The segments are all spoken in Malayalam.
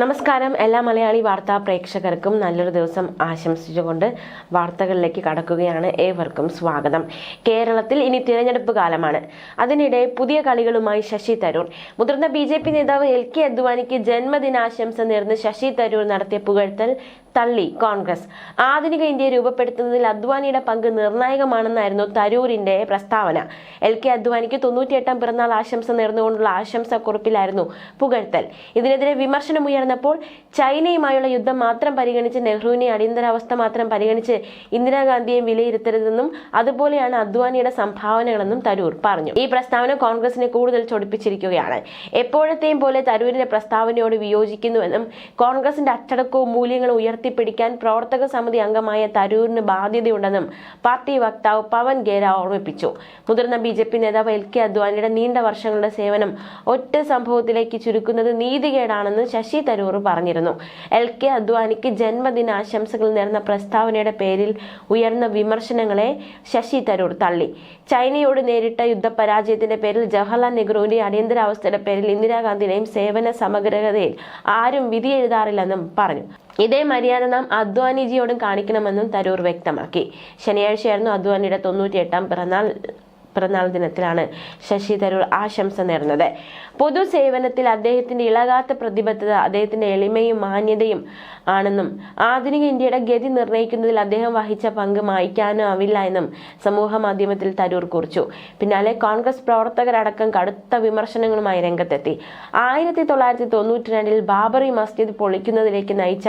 നമസ്കാരം. എല്ലാ മലയാളി വാർത്താ പ്രേക്ഷകർക്കും നല്ലൊരു ദിവസം ആശംസിച്ചുകൊണ്ട് വാർത്തകളിലേക്ക് കടക്കുകയാണ്. ഏവർക്കും സ്വാഗതം. കേരളത്തിൽ ഇനി തിരഞ്ഞെടുപ്പ് കാലമാണ്. അതിനിടെ പുതിയ കളികളുമായി ശശി തരൂർ. മുതിർന്ന BJP നേതാവ് LK അദ്വാനിക്ക് ജന്മദിനാശംസ നേർന്ന് ശശി തരൂർ നടത്തിയ പുകഴ്ത്തൽ തള്ളി കോൺഗ്രസ്. ആധുനിക ഇന്ത്യയെ രൂപപ്പെടുത്തുന്നതിൽ അദ്വാനിയുടെ പങ്ക് നിർണായകമാണെന്നായിരുന്നു തരൂരിന്റെ പ്രസ്താവന. LK അദ്വാനിക്ക് 98ാം പിറന്നാൾ ആശംസ നേർന്നുകൊണ്ടുള്ള ആശംസാക്കുറിപ്പിലായിരുന്നു പുകഴ്ത്തൽ. ഇതിനെതിരെ വിമർശനമുയർന്നപ്പോൾ ചൈനയുമായുള്ള യുദ്ധം മാത്രം പരിഗണിച്ച് നെഹ്റുവിനെ അടിയന്തരാവസ്ഥ മാത്രം പരിഗണിച്ച് ഇന്ദിരാഗാന്ധിയെ വിലയിരുത്തരുതെന്നും അതുപോലെയാണ് അദ്വാനിയുടെ സംഭാവനകളെന്നും തരൂർ പറഞ്ഞു. ഈ പ്രസ്താവന കോൺഗ്രസിനെ കൂടുതൽ ചൊടിപ്പിച്ചിരിക്കുകയാണ്. എപ്പോഴത്തെയും പോലെ തരൂരിന്റെ പ്രസ്താവനയോട് വിയോജിക്കുന്നുവെന്നും കോൺഗ്രസിന്റെ അച്ചടക്കവും മൂല്യങ്ങളും ഉയർത്തിപ്പിടിക്കാൻ പ്രവർത്തക സമിതി അംഗമായ തരൂരിന് ബാധ്യതയുണ്ടെന്നും പാർട്ടി വക്താവ് പവൻ ഖേര ഓർമ്മിപ്പിച്ചു. മുതിർന്ന BJP നേതാവ് LK അദ്വാനിയുടെ നീണ്ട വർഷങ്ങളുടെ സേവനം ഒറ്റ സംഭവത്തിലേക്ക് ചുരുക്കുന്നത് നീതികേടാണെന്ന് ശശി തരൂർ പറഞ്ഞിരുന്നു. LK അദ്വാനിക്ക് ജന്മദിനാശംസകൾ നേർന്ന പ്രസ്താവനയുടെ പേരിൽ ഉയർന്ന വിമർശനങ്ങളെ ശശി തരൂർ തള്ളി. ചൈനയോട് നേരിട്ട യുദ്ധപരാജയത്തിന്റെ പേരിൽ ജവഹർലാൽ നെഹ്റുവിന്റെ അടിയന്തരാവസ്ഥയുടെ പേരിൽ ഇന്ദിരാഗാന്ധിയുടെയും സേവന സമഗ്രതയിൽ ആരും വിധി എഴുതാറില്ലെന്നും പറഞ്ഞു. ഇതേ മര്യാദ നാം അദ്വാനിജിയോടും കാണിക്കണമെന്നും തരൂർ വ്യക്തമാക്കി. ശനിയാഴ്ചയായിരുന്നു അദ്വാനിയുടെ 98ാം പിറന്നാൾ ദിനത്തിലാണ് ശശി തരൂർ ആശംസ നേർന്നത്. പൊതുസേവനത്തിൽ അദ്ദേഹത്തിന്റെ ഇളകാത്ത പ്രതിബദ്ധത അദ്ദേഹത്തിന്റെ എളിമയും മാന്യതയും ആണെന്നും ആധുനിക ഇന്ത്യയുടെ ഗതി നിർണ്ണയിക്കുന്നതിൽ അദ്ദേഹം വഹിച്ച പങ്ക് മായ്ക്കാനും ആവില്ല എന്നും സമൂഹ മാധ്യമത്തിൽ തരൂർ കുറിച്ചു. പിന്നാലെ കോൺഗ്രസ് പ്രവർത്തകരടക്കം കടുത്ത വിമർശനങ്ങളുമായി രംഗത്തെത്തി. 1992 ബാബറി മസ്ജിദ് പൊളിക്കുന്നതിലേക്ക് നയിച്ച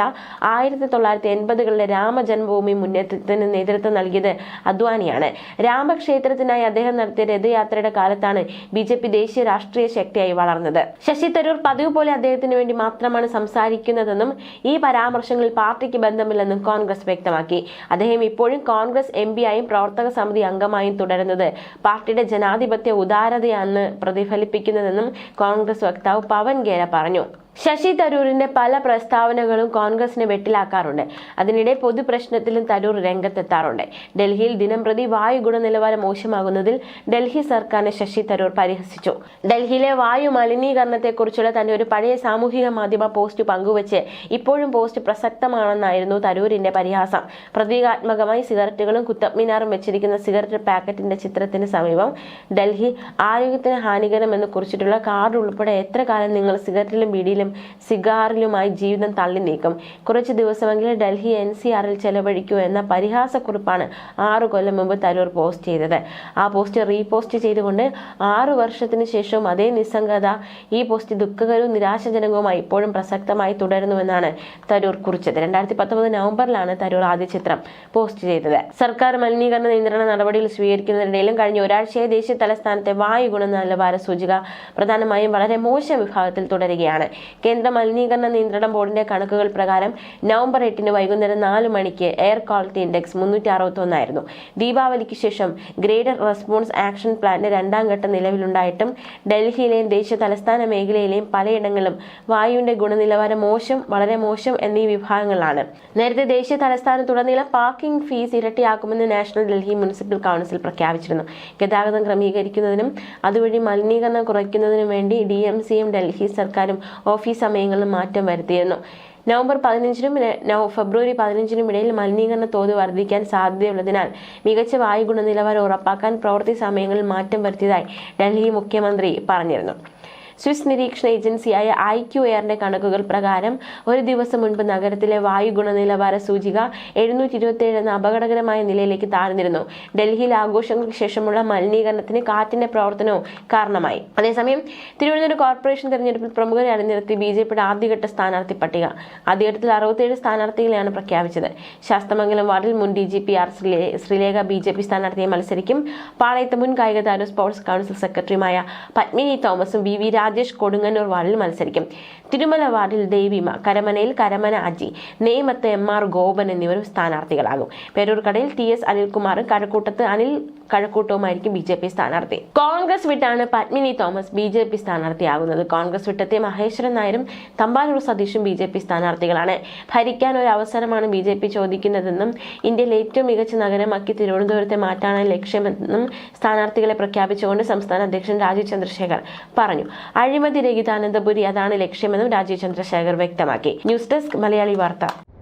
1980കളിലെ രാമജന്മഭൂമി മുന്നേറ്റത്തിന് നേതൃത്വം നൽകിയത് അദ്വാനിയാണ്. രാമക്ഷേത്രത്തിനായി അദ്ദേഹം നടത്തിയ രഥയാത്രയുടെ കാലത്താണ് BJP ദേശീയ രാഷ്ട്രീയ ശക്തിയായി വളർന്നത്. ശശി തരൂർ പതിവ് പോലെ അദ്ദേഹത്തിന് വേണ്ടി മാത്രമാണ് സംസാരിക്കുന്നതെന്നും ഈ പരാമർശങ്ങളിൽ പാർട്ടിക്ക് ബന്ധമില്ലെന്നും കോൺഗ്രസ് വ്യക്തമാക്കി. അദ്ദേഹം ഇപ്പോഴും കോൺഗ്രസ് MP ആയും പ്രവർത്തക സമിതി അംഗമായും തുടരുന്നത് പാർട്ടിയുടെ ജനാധിപത്യ ഉദാരതയാണെന്ന് പ്രതിഫലിപ്പിക്കുന്നതെന്നും കോൺഗ്രസ് വക്താവ് പവൻ ഖേര പറഞ്ഞു. ശശി തരൂരിന്റെ പല പ്രസ്താവനകളും കോൺഗ്രസിനെ വെട്ടിലാക്കാറുണ്ട്. അതിനിടെ പൊതുപ്രശ്നത്തിലും തരൂർ രംഗത്തെത്താറുണ്ട്. ഡൽഹിയിൽ ദിനംപ്രതി വായു ഗുണനിലവാരം മോശമാകുന്നതിൽ ഡൽഹി സർക്കാരിനെ ശശി തരൂർ പരിഹസിച്ചു. ഡൽഹിയിലെ വായു മലിനീകരണത്തെക്കുറിച്ചുള്ള തന്റെ ഒരു പഴയ സാമൂഹിക മാധ്യമ പോസ്റ്റ് പങ്കുവച്ച് ഇപ്പോഴും പോസ്റ്റ് പ്രസക്തമാണെന്നായിരുന്നു തരൂരിന്റെ പരിഹാസം. പ്രതീകാത്മകമായി സിഗരറ്റുകളും കുത്തബ് മിനാറും വെച്ചിരിക്കുന്ന സിഗരറ്റ് പാക്കറ്റിന്റെ ചിത്രത്തിന് സമീപം ഡൽഹി ആരോഗ്യത്തിന് ഹാനികരമെന്ന് കുറിച്ചിട്ടുള്ള കാർഡ് ഉൾപ്പെടെ എത്ര കാലം നിങ്ങൾ സിഗരറ്റിലും ബീഡിയിലും സിഗാറിലുമായി ജീവിതം തള്ളി നീക്കും, കുറച്ച് ദിവസമെങ്കിലും ഡൽഹി NCRൽ ചെലവഴിക്കൂ എന്ന പരിഹാസക്കുറിപ്പാണ് 6 കൊല്ലം മുമ്പ് തരൂർ പോസ്റ്റ് ചെയ്തത്. ആ പോസ്റ്റ് റീപോസ്റ്റ് ചെയ്തുകൊണ്ട് 6 വർഷത്തിന് ശേഷവും അതേ നിസ്സംഗത ഈ പോസ്റ്റ് ദുഃഖകരവും നിരാശാജനകവുമായി ഇപ്പോഴും പ്രസക്തമായി തുടരുന്നുവെന്നാണ് തരൂർ കുറിച്ചത്. 2019 നവംബറിലാണ് തരൂർ ആദ്യ ചിത്രം പോസ്റ്റ് ചെയ്തത്. സർക്കാർ മലിനീകരണ നിയന്ത്രണ നടപടികൾ സ്വീകരിക്കുന്നതിനിടയിലും കഴിഞ്ഞ ഒരാഴ്ചയായി ദേശീയ തലസ്ഥാനത്തെ വായു ഗുണനിലവാര സൂചിക പ്രധാനമായും വളരെ മോശം വിഭാഗത്തിൽ തുടരുകയാണ്. കേന്ദ്ര മലിനീകരണ നിയന്ത്രണ ബോർഡിന്റെ കണക്കുകൾ പ്രകാരം നവംബർ 8 വൈകുന്നേരം 4 മണിക്ക് എയർ ക്വാളിറ്റി ഇൻഡെക്സ് 361 ആയിരുന്നു. ദീപാവലിക്ക് ശേഷം ഗ്രേഡർ റെസ്പോൺസ് ആക്ഷൻ പ്ലാന്റെ 2ാം ഘട്ടം നിലവിലുണ്ടായിട്ടും ഡൽഹിയിലെയും ദേശീയ തലസ്ഥാന മേഖലയിലെയും പലയിടങ്ങളിലും വായുവിന്റെ ഗുണനിലവാരം മോശം, വളരെ മോശം എന്നീ വിഭാഗങ്ങളാണ്. നേരത്തെ ദേശീയ തലസ്ഥാനത്തുടനീളം പാർക്കിംഗ് ഫീസ് ഇരട്ടിയാക്കുമെന്ന് നാഷണൽ ഡൽഹി മുനിസിപ്പൽ കൗൺസിൽ പ്രഖ്യാപിച്ചിരുന്നു. ഗതാഗതം ക്രമീകരിക്കുന്നതിനും അതുവഴി മലിനീകരണം കുറയ്ക്കുന്നതിനും വേണ്ടി DMCയും ഡൽഹി സർക്കാരും ഓഫീസ് സമയങ്ങളിൽ മാറ്റം വരുത്തിയിരുന്നു. നവംബർ 15നും ഫെബ്രുവരി 15നും ഇടയിൽ മലിനീകരണ തോത് വർദ്ധിക്കാൻ സാധ്യതയുള്ളതിനാൽ മികച്ച വായു ഗുണനിലവാരം ഉറപ്പാക്കാൻ പ്രവൃത്തി സമയങ്ങളിൽ മാറ്റം വരുത്തിയതായി ഡൽഹി മുഖ്യമന്ത്രി പറഞ്ഞിരുന്നു. സ്വിസ് നിരീക്ഷണ ഏജൻസിയായ IQARന്റെ കണക്കുകൾ പ്രകാരം ഒരു ദിവസം മുൻപ് നഗരത്തിലെ വായു ഗുണനിലവാര സൂചിക 727 എന്ന അപകടകരമായ നിലയിലേക്ക് താഴ്ന്നിരുന്നു. ഡൽഹിയിൽ ആഘോഷങ്ങൾക്ക് ശേഷമുള്ള മലിനീകരണത്തിന് കാറ്റിന്റെ പ്രവർത്തനവും കാരണമായി. അതേസമയം തിരുവനന്തപുരം കോർപ്പറേഷൻ തെരഞ്ഞെടുപ്പിൽ പ്രമുഖരെ അണിനിരത്തി BJPയുടെ ആദ്യഘട്ട സ്ഥാനാർത്ഥി പട്ടിക. ആദ്യഘട്ടത്തിൽ 67 സ്ഥാനാർത്ഥികളെയാണ് പ്രഖ്യാപിച്ചത്. ശാസ്തമംഗലം വാർഡിൽ മുൻ DGP R ശ്രീലേഖ BJP സ്ഥാനാർത്ഥിയെ മത്സരിക്കും. പാളയത്ത് മുൻ കായിക താരവും സ്പോർട്സ് കൗൺസിൽ സെക്രട്ടറിയുമായ പത്മിനി തോമസും VV രാജേഷ് കൊടുങ്ങന്നൂർ വാർഡിൽ മത്സരിക്കും. തിരുമല വാർഡിൽ ദേവിമ, കരമനയിൽ കരമന അജി, നെയ്മത്ത് MR ഗോപൻ എന്നിവരും സ്ഥാനാർത്ഥികളാകും. പേരൂർക്കടയിൽ TS അനിൽകുമാറും കഴക്കൂട്ടത്ത് അനിൽ കഴക്കൂട്ടവുമായിരിക്കും BJP സ്ഥാനാർത്ഥി. കോൺഗ്രസ് വിട്ടാണ് പത്മിനി തോമസ് BJP സ്ഥാനാർത്ഥിയാകുന്നത്. കോൺഗ്രസ് വിട്ടെത്തിയ മഹേശ്വരൻ നായരും തമ്പാനൂർ സതീഷും BJP സ്ഥാനാർത്ഥികളാണ്. ഭരിക്കാൻ ഒരു അവസരമാണ് BJP ചോദിക്കുന്നതെന്നും ഇന്ത്യയിലെ ഏറ്റവും മികച്ച നഗരമാക്കി തിരുവനന്തപുരത്തെ മാറ്റാനാണ് ലക്ഷ്യമെന്നും സ്ഥാനാർത്ഥികളെ പ്രഖ്യാപിച്ചുകൊണ്ട് സംസ്ഥാന അധ്യക്ഷൻ രാജീവ് ചന്ദ്രശേഖർ പറഞ്ഞു. അഴിമതി രഹിത അനന്തപുരി അതാണ് ലക്ഷ്യമെന്നും രാജീവ് ചന്ദ്രശേഖർ വ്യക്തമാക്കി. ന്യൂസ് ഡെസ്ക് മലയാളി വാർത്ത.